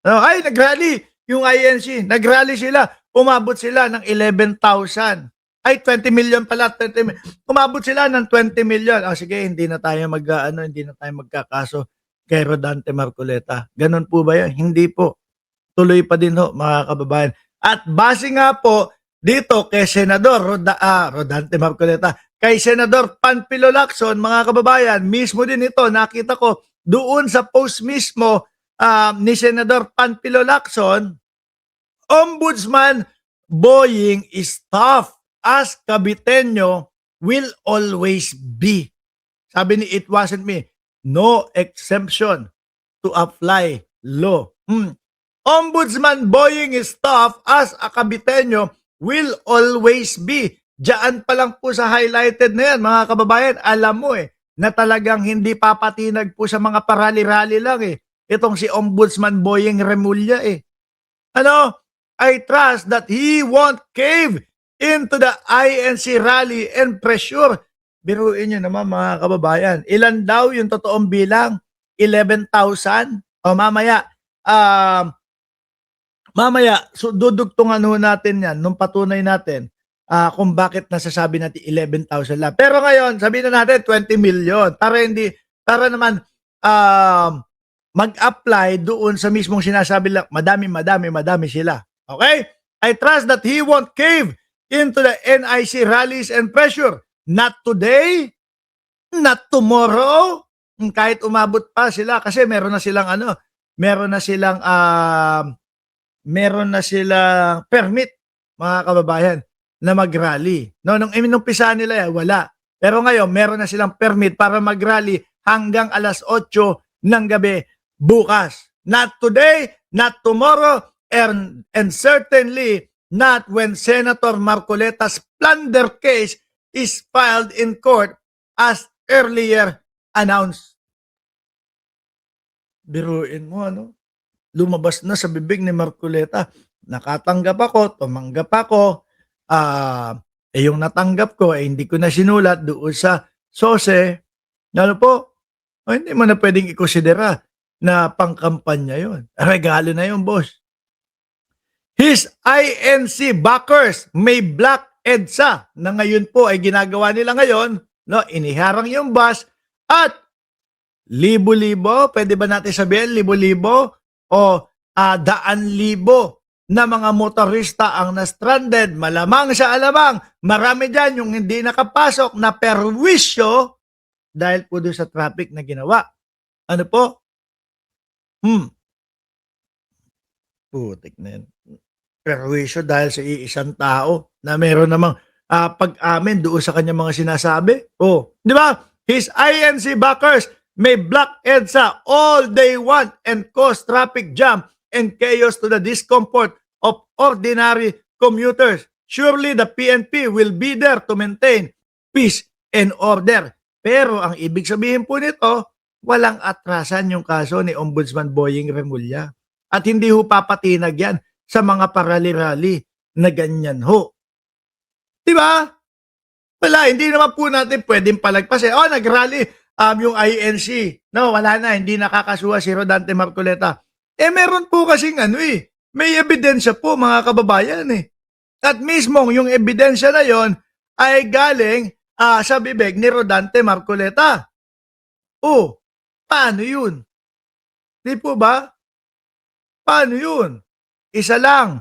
Ay, nag-rally yung INC. Nag-rally sila. Umabot sila ng 11,000. Ay, 20 million pala. 20 million. Umabot sila ng 20 million. Sige, hindi na tayo hindi na tayo magkakaso kay Rodante Marcoleta. Ganun po ba yan? Hindi po. Tuloy pa din ho, mga kababayan. At base nga po dito kay Senador Rodante Marcoleta, kay Senador Panfilo Lacson, mga kababayan, mismo din ito, nakita ko doon sa post mismo ni Senador Panfilo Lacson, Ombudsman Boying is tough as Caviteño will always be. Sabi ni It Wasn't Me, no exemption to apply law. Ombudsman Boying is tough as a Caviteño will always be. Diyan pa lang po sa highlighted na yan, mga kababayan, alam mo na talagang hindi papatinag po sa mga parali-rali lang itong si Ombudsman Boying Remulla I trust that he won't cave into the INC rally and pressure. Biruin nyo naman, mga kababayan. Ilan daw yung totoong bilang? 11,000? O mamaya, so dudugtungan ho natin yan nung patunay natin kung bakit nasasabi natin 11,000 lang. Pero ngayon, sabihin na natin 20 million para naman mag-apply doon sa mismong sinasabi lang, madami sila. Okay? I trust that he won't cave into the NIC rallies and pressure. Not today, not tomorrow, kahit umabot pa sila kasi meron na silang permit, mga kababayan, na mag-rally. No, nung inumpisa nila wala. Pero ngayon, meron na silang permit para mag-rally hanggang alas 8 ng gabi bukas. Not today, not tomorrow, and certainly not when Senator Marcoleta's plunder case is filed in court as earlier announced. Biruin mo, lumabas na sa bibig ni Marcoleta, nakatanggap ako, tumanggap ako, yung natanggap ko, hindi ko na sinulat doon sa SOSE, hindi mo na pwedeng ikonsidera na pangkampanya yon. Regalo na yun, boss. His INC backers may block EDSA na ngayon po ay ginagawa nila ngayon, iniharang yung bus at libo-libo, pwede ba natin sabihin libo-libo o daan libo na mga motorista ang na-stranded, malamang sa alamang, marami dyan yung hindi nakapasok na perwisyo dahil po doon sa traffic na ginawa. Ano po? Putik na yan. Perwisyo dahil sa iisang tao na meron namang pag-amin doon sa kanyang mga sinasabi. Di ba? His INC backers may block EDSA all they want and cause traffic jam and chaos to the discomfort of ordinary commuters. Surely the PNP will be there to maintain peace and order. Pero ang ibig sabihin po nito, walang atrasan yung kaso ni Ombudsman Boying Remulla. At hindi ho papatinag yan sa mga parali-rali na ganyan ho. Diba? Wala, hindi naman po natin pwedeng palagpasin. Nag-rally yung INC. Wala na, hindi nakakasuha si Rodante Marcoleta. Meron po kasing may ebidensya po, mga kababayan At mismo yung ebidensya na yon ay galing sa bibig ni Rodante Marcoleta. Paano yun? Di po ba? Paano yun? Isa lang,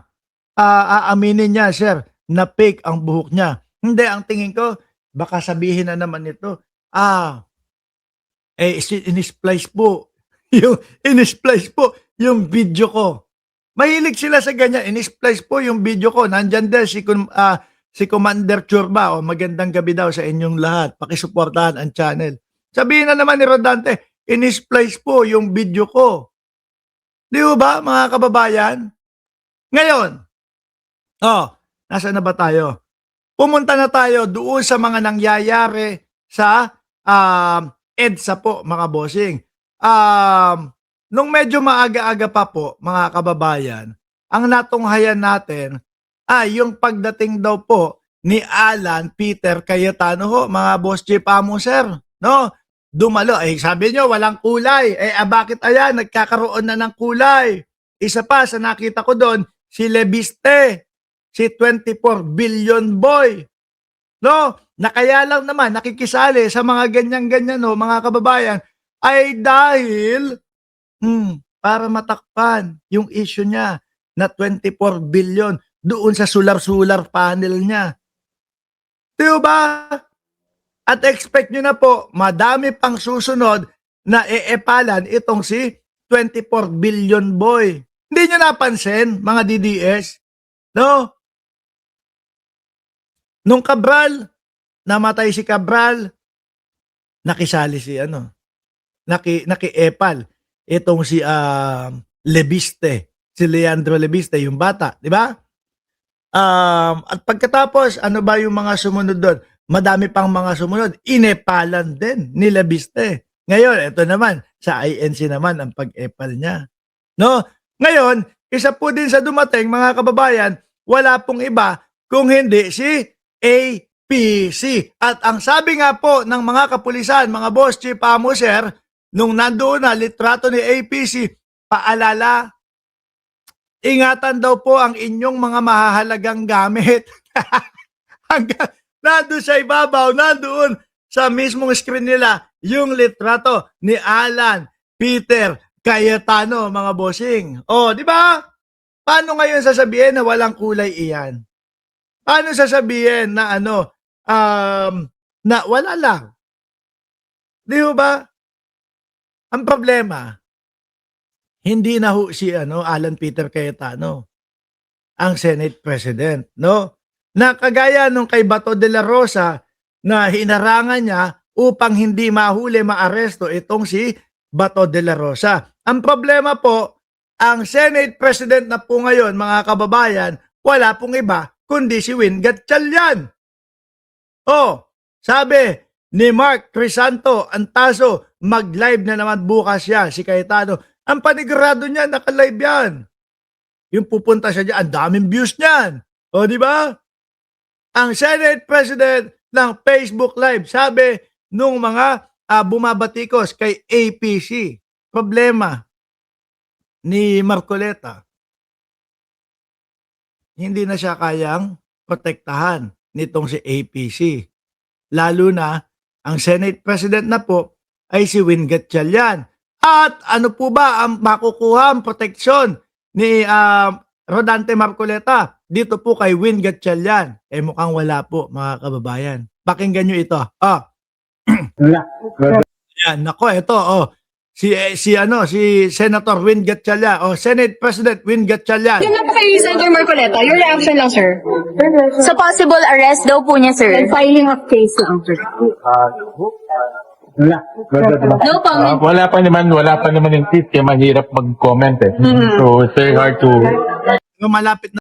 aaminin niya, sir, na fake ang buhok niya. Hindi, ang tingin ko, baka sabihin na naman ito, in-splice po. In-splice po yung video ko. Mahilig sila sa ganyan. In-splice po yung video ko. Nandyan din si Commander Churba. Magandang gabi daw sa inyong lahat. Pakisuportahan ang channel. Sabihin na naman ni Rodante, in-splice po yung video ko. Di ba, mga kababayan? Ngayon, nasaan na ba tayo? Pumunta na tayo doon sa mga nangyayari sa EDSA po, mga bossing. Nung medyo maaga-aga pa po, mga kababayan, ang natunghayan natin ay yung pagdating daw po ni Alan Peter Cayetano ho, mga boss chief amo, sir. Dumalo. Sabi nyo, walang kulay. Bakit ayan, nagkakaroon na ng kulay? isa pa sa nakita ko doon, si Lebiste, si 24 billion boy. No, na kaya lang naman nakikisali sa mga ganyan-ganyan no, mga kababayan, ay dahil para matakpan yung issue niya na 24 billion doon sa solar panel niya. Di ba? At expect nyo na po, madami pang susunod na eepalan itong si 24 billion boy. Hindi nyo napansin, mga DDS? No? Nung Cabral, namatay si Cabral, nakisali si naki-epal. Itong si Lebiste, si Leandro Lebiste, yung bata, di ba? At pagkatapos, ano ba yung mga sumunod doon? Madami pang mga sumunod. Inepalan din ni Lebiste. Ngayon, ito naman, sa INC naman ang pag-epal niya. No? Ngayon, isa po din sa dumating, mga kababayan, wala pong iba kung hindi si APC. At ang sabi nga po ng mga kapulisan, mga boss, chief, sir, nung nandoon na litrato ni APC, paalala, ingatan daw po ang inyong mga mahahalagang gamit. Hanggang nandoon sa ibabaw, nandoon sa mismong screen nila, yung litrato ni Alan Peter Cayetano, mga bossing. O, di ba? Paano ngayon sasabihin na walang kulay iyan? Paano sasabihin na na wala lang? Di ba? Ang problema, hindi na ho si Alan Peter Cayetano ang Senate President, no? Na kagaya nung kay Bato de la Rosa na hinarangan niya upang hindi mahuli, maaresto itong si Bato de la Rosa. Ang problema po, ang Senate President na po ngayon, mga kababayan, wala pong iba kundi si Win Gatchalian. Oh, sabi ni Mark Crisanto Antaso, mag-live na naman bukas siya, si Cayetano. Ang panigurado niya, naka-live yan. Yung pupunta siya dyan, ang daming views niyan. O, di ba? Ang Senate President ng Facebook Live, sabi nung mga bumabatikos kay APC, problema ni Marcoleta, hindi na siya kayang protektahan nitong si APC. Lalo na, ang Senate President na po ay si Win Gatchalian. At ano po ba ang makukuha ang proteksyon ni Rodante Marcoleta dito po kay Win Gatchalian? Eh mukhang wala po, mga kababayan. Pakinggan nyo ito. Yan, nako, ito, si Senator Win Gatchalian, Senate President Win Gatchalian. Yun na po kay Senator Marcoleta. Your reaction lang, sir. Sa possible arrest daw po niya, sir. And filing of case lang, sir. No comment. Wala pa naman yung tip, kaya mahirap mag-comment eh. So, it's very hard to Malapit na